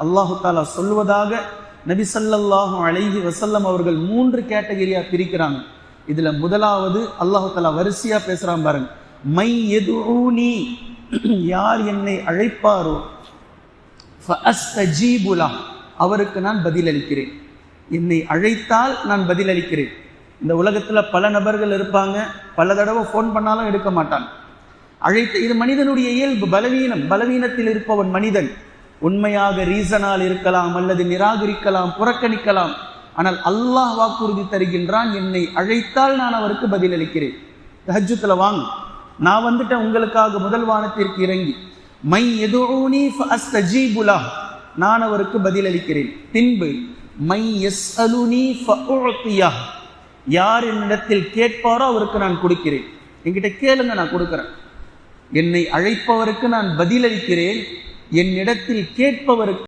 அல்லாஹு தாலா சொல்வதாக நபி ஸல்லல்லாஹு அலைஹி வஸல்லம் அவர்கள் 3 கேட்டகரியா பிரிக்கிறாங்க. இதுல முதலாவது அல்லாஹு தாலா வரிசையா பேசுறான் பாருங்க. மை யதுஊனி, யார் என்னை அழைப்பாரோ, ஃபஅஸ்தஜீபு லஹ், அவருக்கு நான் பதிலளிக்கிறேன். என்னை அழைத்தால் நான் பதிலளிக்கிறேன். இந்த உலகத்துல பல நபர்கள் இருப்பாங்க, பல தடவை ஃபோன் பண்ணாலும் எடுக்க மாட்டாங்க. இது மனிதனுடைய இயல்பு, பலவீனத்தில் இருப்பவன் மனிதன். உண்மையாக ரீசனால் இருக்கலாம், அல்லது நிராகரிக்கலாம், புறக்கணிக்கலாம். ஆனால் அல்லாஹ் வாக்குறுதி தருகின்றான், என்னை அழைத்தால் நான் அவருக்கு பதிலளிக்கிறேன். தஹஜ்ஜுத்ல வாங்க, நான் வந்துட்டேன் உங்களுக்காக முதல் வானத்திற்கு இறங்கி. மை யதுஊனி ஃபஅஸ்தஜீபு லஹ், நான் அவருக்கு பதிலளிக்கிறேன். பின்பு மை யஸ்அலுனி ஃபஉஅதியஹ், யார் என்னிடத்தில் கேட்பாரோ அவருக்கு நான் கொடுக்கிறேன். என்கிட்ட கேளுங்க, நான் கொடுக்கிறேன். என்னை அழைப்பவருக்கு நான் பதிலளிக்கிறேன், என்னிடத்தில் கேட்பவருக்கு